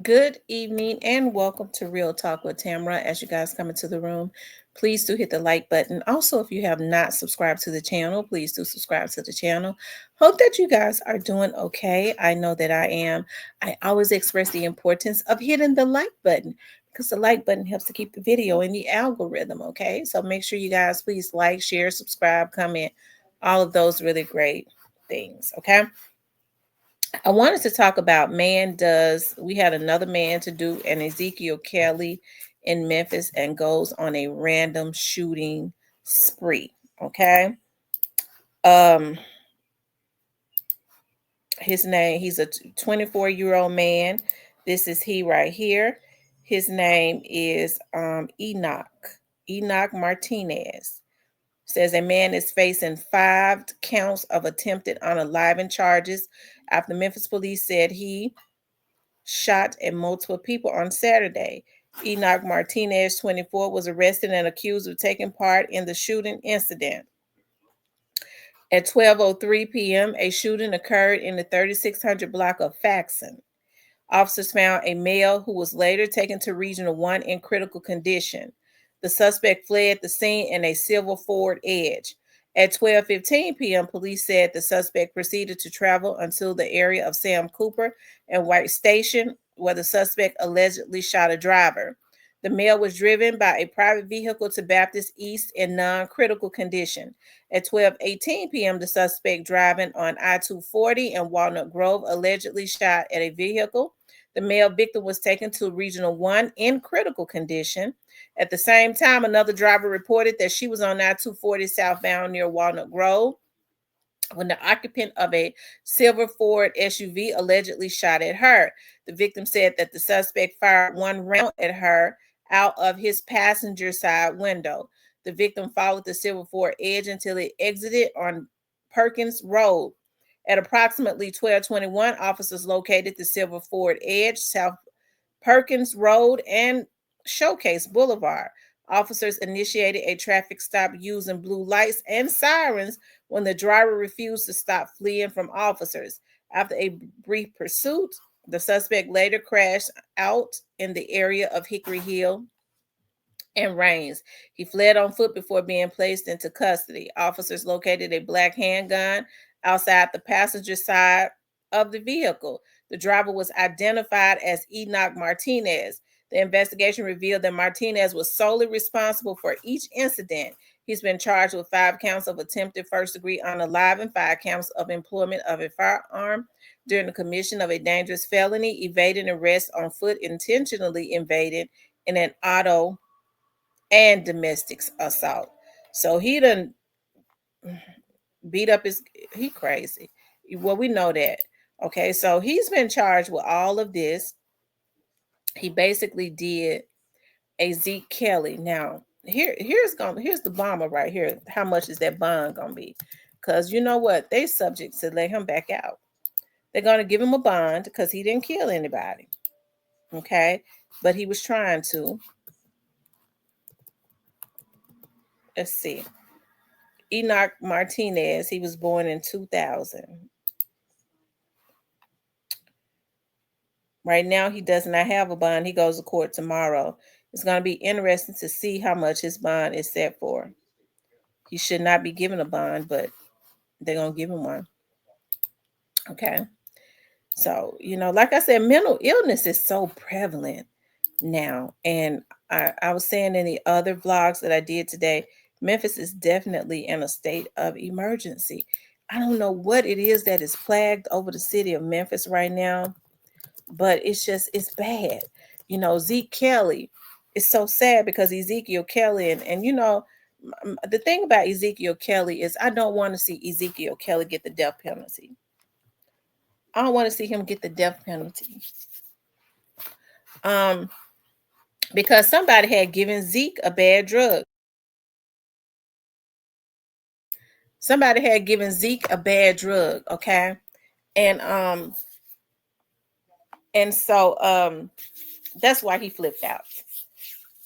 Good evening and welcome to Real Talk with Tamara. As you guys come into the room, please do hit the like button. Also, if you have not subscribed to the channel, please do subscribe to the channel. Hope that you guys are doing okay. I know that I am. I always express the importance of hitting the like button because the like button helps to keep the video in the algorithm, okay? So make sure you guys please like, share, subscribe, comment, all of those really great things, okay? I wanted to talk about we had another man to do an Ezekiel Kelly in Memphis and goes on a random shooting spree. Okay. Um, his name, he's a 24-year-old man. This is he right here. His name is Enoch Martinez. Says a man is facing 5 counts of attempted unaliving charges after Memphis police said he shot at multiple people on Saturday. Enoch Martinez, 24, was arrested and accused of taking part in the shooting incident. At 12:03 p.m., a shooting occurred in the 3600 block of Faxon. Officers found a male who was later taken to Regional 1 in critical condition. The suspect fled the scene in a silver Ford Edge. At 12:15 p.m., police said the suspect proceeded to travel until the area of Sam Cooper and White Station, where the suspect allegedly shot a driver. The male was driven by a private vehicle to Baptist East in non-critical condition. At 12:18 p.m., the suspect driving on I-240 in Walnut Grove allegedly shot at a vehicle. The male victim was taken to Regional 1 in critical condition. At the same time, another driver reported that she was on I-240 southbound near Walnut Grove when the occupant of a silver Ford SUV allegedly shot at her. The victim said that the suspect fired one round at her out of his passenger side window. The victim followed the silver Ford Edge until it exited on Perkins Road. At approximately 12:21, officers located the silver Ford Edge, South Perkins Road, and Showcase Boulevard. Officers initiated a traffic stop using blue lights and sirens when the driver refused to stop fleeing from officers. After a brief pursuit, the suspect later crashed out in the area of Hickory Hill and Rains. He fled on foot before being placed into custody. Officers located a black handgun outside the passenger side of the vehicle. The driver was identified as Enoch Martinez. The investigation revealed that Martinez was solely responsible for each incident. He's been charged with 5 counts of attempted first-degree unaliving, 5 counts of employment of a firearm during the commission of a dangerous felony, evading arrest on foot, intentionally invading in an auto, and domestic assault. So he done beat up he crazy. Well, we know that. Okay, so he's been charged with all of this. He basically did a Zeke Kelly. Now, here's the bomber right here. How much is that bond gonna be? Because you know what? They subject to let him back out. They're gonna give him a bond because he didn't kill anybody. Okay, but he was trying to. Let's see. Enoch Martinez, he was born in 2000. Right now, he does not have a bond. He goes to court tomorrow. It's going to be interesting to see how much his bond is set for. He should not be given a bond, but they're going to give him one. Okay. So, like I said, mental illness is so prevalent now. And I was saying in the other vlogs that I did today, Memphis is definitely in a state of emergency. I don't know what it is that is plagued over the city of Memphis right now, but it's bad. Zeke Kelly is so sad because Ezekiel Kelly, and the thing about Ezekiel Kelly is I don't want to see Ezekiel Kelly get the death penalty. I don't want to see him get the death penalty. Because somebody had given Zeke a bad drug. Somebody had given Zeke a bad drug, okay? And so that's why he flipped out.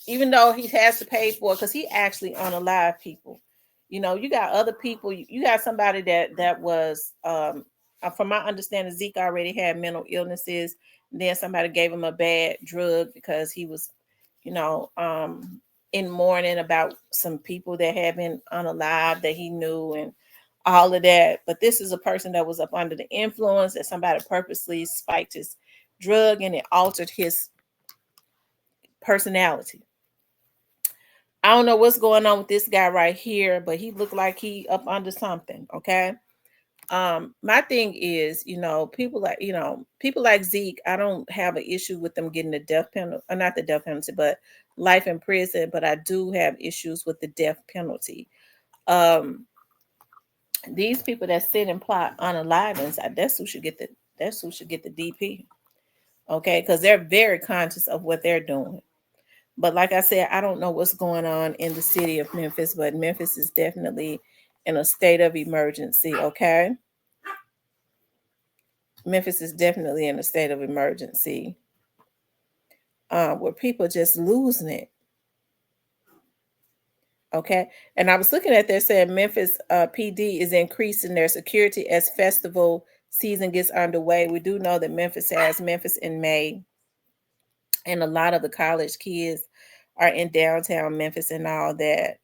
Even though he has to pay for it, because he actually unalived people. You got other people. You got somebody that was, from my understanding, Zeke already had mental illnesses, Then somebody gave him a bad drug because he was, you know, in mourning about some people that had been unalive that he knew and all of that. But this is a person that was up under the influence, that somebody purposely spiked his drug and it altered his personality. I don't know what's going on with this guy right here, but he looked like he up under something. Okay. My thing is, people like Zeke, I don't have an issue with them getting the death penalty, or not the death penalty, but life in prison. But I do have issues with the death penalty. Um, these people that sit and plot unalivings, that's who should get the DP. Okay, because they're very conscious of what they're doing. But like I said, I don't know what's going on in the city of Memphis, but Memphis is definitely in a state of emergency. Okay, Memphis is definitely in a state of emergency, where people just losing it. Okay. And I was looking at there saying Memphis PD is increasing their security as festival season gets underway. We do know that Memphis has Memphis in May, and a lot of the college kids are in downtown Memphis and all that.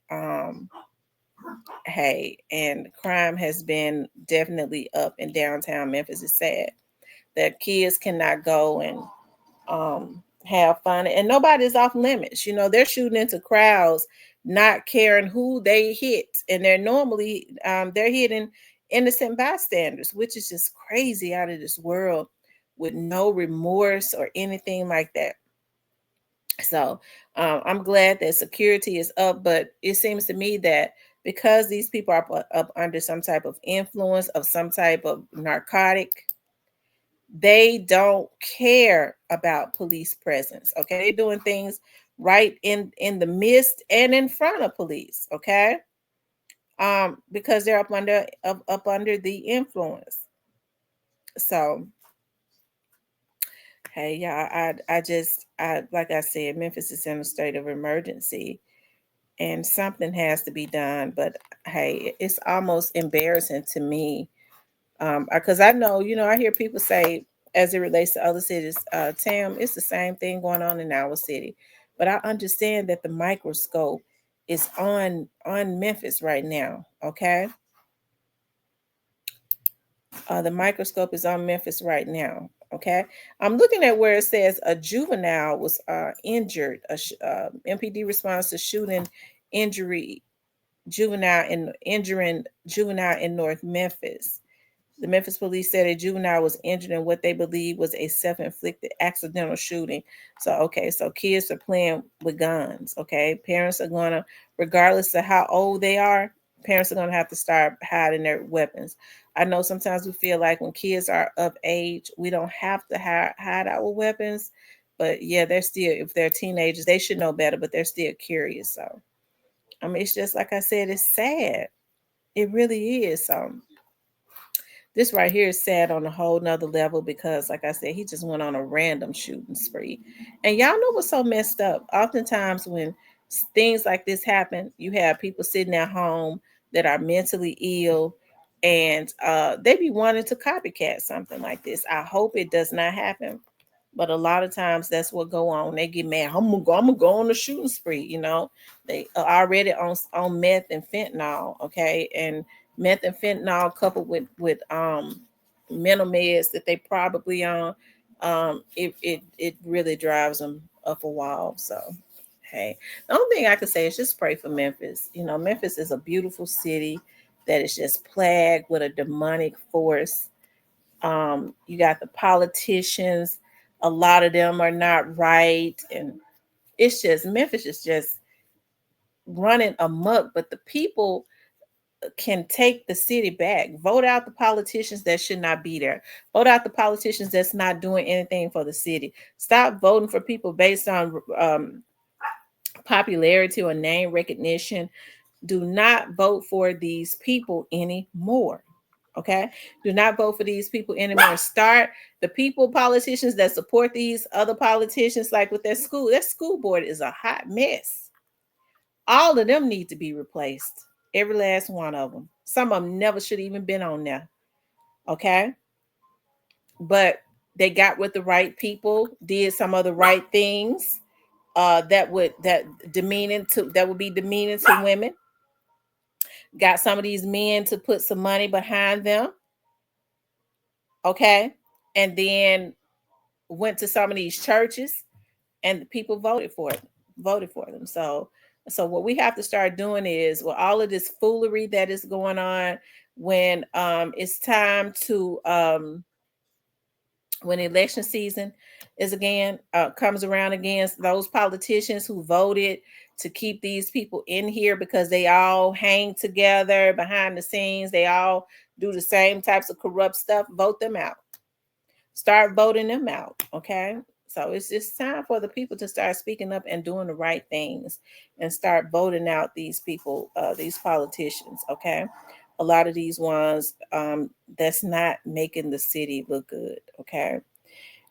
Hey, and crime has been definitely up in downtown Memphis. It's sad that kids cannot go and have fun, and nobody's off limits. They're shooting into crowds, not caring who they hit, and they're hitting innocent bystanders, which is just crazy, out of this world, with no remorse or anything like that. So I'm glad that security is up, but it seems to me that because these people are up under some type of influence of some type of narcotic, they don't care about police presence. Okay, they're doing things right in the midst and in front of police. Okay, because they're up under the influence. So hey, y'all, I like I said, Memphis is in a state of emergency, and something has to be done. But hey, it's almost embarrassing to me, because I know, I hear people say, as it relates to other cities, Tam, it's the same thing going on in our city. But I understand that the microscope is on Memphis right now. Okay, the microscope is on Memphis right now. Okay, I'm looking at where it says a juvenile was injured. MPD response to shooting injury injuring juvenile in North Memphis. The Memphis police said a juvenile was injured in what they believe was a self-inflicted accidental shooting. So kids are playing with guns. Okay, parents are gonna, regardless of how old they are, parents are gonna have to start hiding their weapons. I know sometimes we feel like when kids are of age, we don't have to hide our weapons, but yeah, they're still, if they're teenagers, they should know better, but they're still curious. So I mean, it's just like I said, it's sad. It really is. This right here is sad on a whole nother level because, like I said, he just went on a random shooting spree. And y'all know what's so messed up? Oftentimes, when things like this happen, you have people sitting at home that are mentally ill, and they be wanting to copycat something like this. I hope it does not happen. But a lot of times that's what go on. They get mad. I'm gonna go on a shooting spree. They are already on meth and fentanyl. Okay, and meth and fentanyl coupled with mental meds that they probably on. It really drives them up a wall. So hey, the only thing I could say is just pray for Memphis. Memphis is a beautiful city that is just plagued with a demonic force. You got the politicians, a lot of them are not right, and it's just, Memphis is just running amok. But the people can take the city back. Vote out the politicians that should not be there. Vote out the politicians that's not doing anything for the city. Stop voting for people based on popularity or name recognition. Do not vote for these people anymore. Okay, do not vote for these people anymore. Start the people, politicians that support these other politicians, like with their school. That school board is a hot mess. All of them need to be replaced. Every last one of them. Some of them never should even been on there. Okay, but they got with the right people, did some of the right things that would be demeaning to women, got some of these men to put some money behind them, okay, and then went to some of these churches and the people voted for them. So what we have to start doing is, with all of this foolery that is going on, when it's time to when election season is again comes around again, those politicians who voted to keep these people in here because they all hang together behind the scenes, they all do the same types of corrupt stuff, vote them out. Start voting them out, okay? So it's just time for the people to start speaking up and doing the right things and start voting out these people, these politicians, okay? A lot of these ones that's not making the city look good, okay?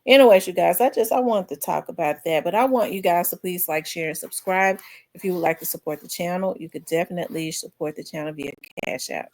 Anyways, you guys, I wanted to talk about that, but I want you guys to please like, share, and subscribe. If you would like to support the channel, you could definitely support the channel via Cash App.